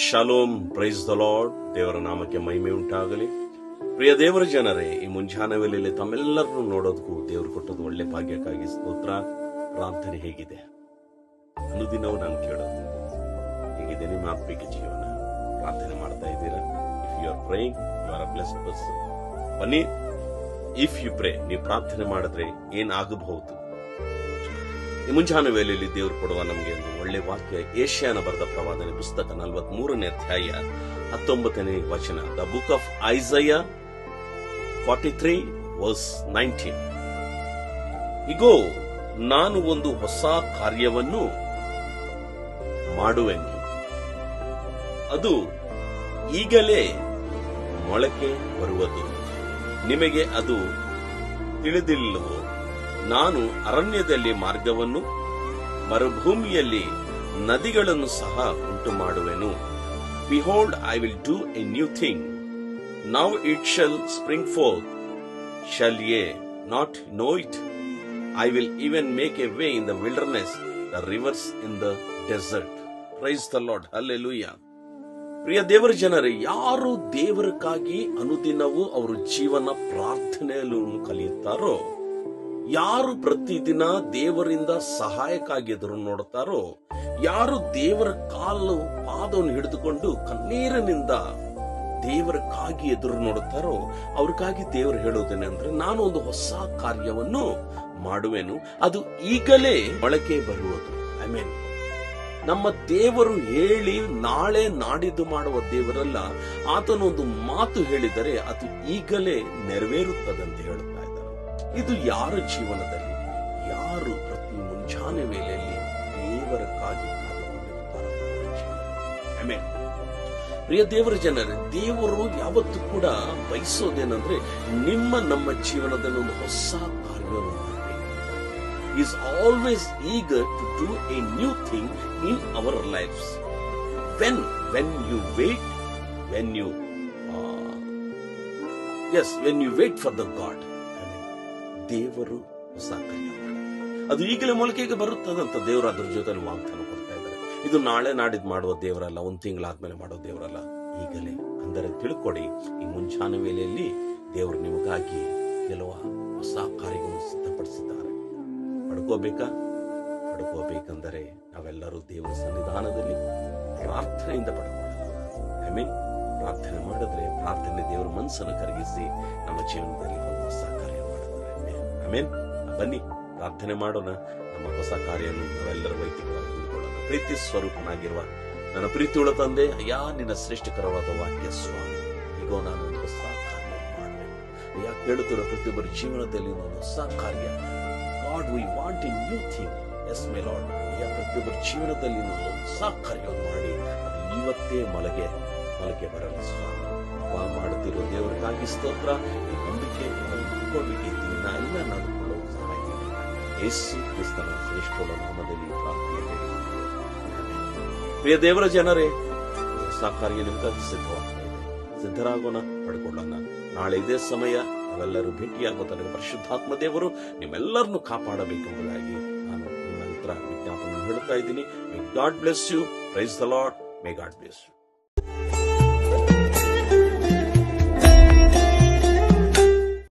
Shalom, price the lord. ದೇವರ ನಾಮಕ್ಕೆ ಮಹಿಮೆ ಉಂಟಾಗಲಿ. ಪ್ರಿಯ ದೇವರ ಜನರೇ, ಈ ಮುಂಜಾನೆ ವೇಳೆಯಲ್ಲಿ ತಮ್ಮೆಲ್ಲರನ್ನು ನೋಡೋದಕ್ಕೂ ದೇವರು ಕೊಟ್ಟದ್ದು ಒಳ್ಳೆ ಭಾಗ್ಯಕ್ಕಾಗಿ ಸ್ತೋತ್ರ. ಪ್ರಾರ್ಥನೆ ಹೇಗಿದೆ ಅನುದಿನವೂ ನಾನು ಕೇಳೋದು, ಹೇಗಿದೆ ನಿಮ್ಮ ಆತ್ಮಿಕ ಜೀವನ? ಪ್ರಾರ್ಥನೆ ಮಾಡ್ತಾ ಇದ್ದೀರಾ? If you are praying, you are a blessed person. ಬನ್ನಿ, ಇಫ್ ಯು ಪ್ರೇ, ನೀವು ಪ್ರಾರ್ಥನೆ ಮಾಡಿದ್ರೆ ಏನಾಗಬಹುದು? ಈ ಮುಂಜಾನೆ ವೇಳೆಯಲ್ಲಿ ದೇವರು ಕೊಡುವ ನಮಗೆ ಒಂದು ಒಳ್ಳೆ ವಾಕ್ಯ, ಏಷ್ಯಾನ ಬರೆದ ಪ್ರವಾದನೆ ಪುಸ್ತಕ 43ನೇ ಅಧ್ಯಾಯ 19ನೇ ವಚನ. The book of Isaiah 43 verse 19. ಇಗೋ, ನಾನು ಒಂದು ಹೊಸ ಕಾರ್ಯವನ್ನು ಮಾಡುವೆನು, ಅದು ಈಗಲೇ ಮೊಳಕೆ ಬರುವುದು, ನಿಮಗೆ ಅದು ತಿಳಿದಿಲ್ಲವೋ? ನಾನು ಅರಣ್ಯದಲ್ಲಿ ಮಾರ್ಗವನ್ನು, ಮರುಭೂಮಿಯಲ್ಲಿ ನದಿಗಳನ್ನು ಸಹ ಉಂಟು ಮಾಡುವೆನು. Behold, I will do a new thing. Now it shall spring forth. Shall ye not know it? I will even make a way in the wilderness, the rivers in the desert. Praise the Lord. Hallelujah. ಪ್ರಿಯ ದೇವರ ಜನರೇ, ಯಾರು ದೇವರಿಗಾಗಿ ಅನುದಿನವೂ ಅವರು ಜೀವನ ಪ್ರಾರ್ಥನೆಯಲ್ಲೂ ಕಲಿಯುತ್ತಾರೋ, ಯಾರು ಪ್ರತಿದಿನ ದೇವರಿಂದ ಸಹಾಯಕ್ಕಾಗಿ ಎದುರು ನೋಡುತ್ತಾರೋ, ಯಾರು ದೇವರ ಪಾದವನ್ನು ಹಿಡಿದುಕೊಂಡು ಕಣ್ಣೀರಿನಿಂದ ದೇವರಿಗಾಗಿ ಎದುರು ನೋಡುತ್ತಾರೋ, ಅವ್ರಿಗಾಗಿ ದೇವರು ಹೇಳುವುದೇನೆಂದ್ರೆ, ನಾನು ಒಂದು ಹೊಸ ಕಾರ್ಯವನ್ನು ಮಾಡುವೆನು, ಅದು ಈಗಲೇ ಮೊಳಕೆ ಬರುವುದು. ನಮ್ಮ ದೇವರು ಹೇಳಿ ನಾಳೆ ನಾಡಿದ್ದು ಮಾಡುವ ದೇವರಲ್ಲ. ಆತನೊಂದು ಮಾತು ಹೇಳಿದರೆ ಅದು ಈಗಲೇ ನೆರವೇರುತ್ತದಂತೆ ಹೇಳುತ್ತಾ ಇದ್ದಾರೆ. ಇದು ಯಾರ ಜೀವನದಲ್ಲಿ, ಯಾರು ಪ್ರತಿ ಮುಂಜಾನೆ ವೇಳೆಯಲ್ಲಿ ದೇವರಕ್ಕಾಗಿ ಕಾದುಕೊಂಡಿರುತ್ತಾರೆ? ಪ್ರಿಯ ದೇವರ ಜನರೇ, ದೇವರು ಯಾವತ್ತೂ ಕೂಡ ಬಯಸೋದೇನಂದ್ರೆ, ನಮ್ಮ ಜೀವನದಲ್ಲಿ ಒಂದು ಹೊಸ ಕಾರ್ಯವನ್ನು ಮಾಡಬೇಕು. He is always eager to do a new thing in our lives. When you wait, when you wait for the God, ದೇವರು ಹೊಸ ಕಾರ್ಯ ಅದು ಈಗಲೇ ಮೊಳಕೆಗೆ ಬರುತ್ತದಂತ ದೇವರು ಅದ್ರ ಜೊತೆ ವಾಗ್ದಾನ ಕೊಡ್ತಾ ಇದ್ದಾರೆ. ಇದು ನಾಳೆ ನಾಡಿದ್ದು ಮಾಡುವ ದೇವರಲ್ಲ, ಒಂದು ತಿಂಗಳಾದ್ಮೇಲೆ ಮಾಡೋ ದೇವರಲ್ಲ, ಈಗಲೇ. ಅಂದರೆ ತಿಳ್ಕೊಡಿ, ಈ ಮುಂಜಾನೆ ವೇಳೆಯಲ್ಲಿ ದೇವರು ನಿಮಗಾಗಿ ಕೆಲವು ಹೊಸ ಕಾರ್ಯಗಳನ್ನು ಸಿದ್ಧಪಡಿಸಿದ್ದಾರೆ. ಪಡ್ಕೋಬೇಕಂದರೆ ನಾವೆಲ್ಲರೂ ದೇವರ ಸನ್ನಿಧಾನದಲ್ಲಿ ಪ್ರಾರ್ಥನೆಯಿಂದ ಪಡ್ಕೊಳ್ಳೋಣ. ಪ್ರಾರ್ಥನೆ ಮಾಡಿದ್ರೆ ಪ್ರಾರ್ಥನೆ ದೇವರ ಮನಸ್ಸನ್ನು ಕರಗಿಸಿ ನಮ್ಮ ಜೀವನದಲ್ಲಿ ಹೊಸ ಕಾರ್ಯ ಮಾಡುತ್ತಾರೆ. ಬನ್ನಿ ಪ್ರಾರ್ಥನೆ ಮಾಡೋಣ. ನಮ್ಮ ಹೊಸ ಕಾರ್ಯವನ್ನು ನಾವೆಲ್ಲರೂ ವೈಯಕ್ತಿಕವಾಗಿ ತಿಳ್ಕೊಳ್ಳೋಣ. ಪ್ರೀತಿ ಸ್ವರೂಪನಾಗಿರುವ ನನ್ನ ಪ್ರೀತಿಯುಳ್ಳ ತಂದೆ, ಅಯ್ಯ, ನಿನ್ನ ಶ್ರೇಷ್ಠಕರವಾದ ವಾಕ್ಯ ಸ್ವಾಮಿ. ಈಗೋ ನಾನು ಒಂದು ಹೊಸ ಕಾರ್ಯ ಮಾಡಬೇಕು. ಅಯ್ಯ, ಕೇಳುತ್ತಿರೋ ಪ್ರತಿಯೊಬ್ಬರ ಜೀವನದಲ್ಲಿ ಒಂದು ಹೊಸ ಕಾರ್ಯ. God, we want a new thing. Yes, my Lord. ಪ್ರತಿಯೊಬ್ಬರ ಜೀವನದಲ್ಲಿ ಹೊಸ ಕಾರ್ಯವನ್ನು ಮಾಡಿ ಅದು ಇವತ್ತೇ ಮೊಳಕೆ ಬರಲಿ ಸ್ವಾಮಿ. ಮಾಡುತ್ತಿರುವ ದೇವರಿಗಾಗಿ ಸ್ತೋತ್ರ. ಈ ನಂಬಿಕೆ ದಿನ ಎಲ್ಲ ನಡೆದುಕೊಳ್ಳುವ ಸಹಾಯ ಮಾಡಿ. ಯೇಸು ಕ್ರಿಸ್ತನ ಶ್ರೇಷ್ಠ ನಾಮದಲ್ಲಿ ಪ್ರಾರ್ಥನೆ. ಪ್ರಿಯ ದೇವರ ಜನರೇ, ಹೊಸ ಕಾರ್ಯ ನಿಮಗಾಗಿ ಸಿದ್ಧವಾಗ್ತಾ ಇದೆ. ಸಿದ್ಧರಾಗೋಣ, ಪಡ್ಕೊಳ್ಳೋಣ. ನಾಳೆ ಇದೇ ಸಮಯ ನಾವೆಲ್ಲರೂ ಭೇಟಿಯಾಗುವ ತನಕ ಪರಿಶುದ್ಧಾತ್ಮ ದೇವರು ನಿಮ್ಮೆಲ್ಲರನ್ನು ಕಾಪಾಡಬೇಕೆಂಬುದಾಗಿ ನಾನು ನಿಮ್ಮ ಹತ್ರ ವಿಜ್ಞಾಪನೆ ಹೇಳುತ್ತಾ ಇದ್ದೀನಿ. May God bless you. Praise the Lord. May God bless you.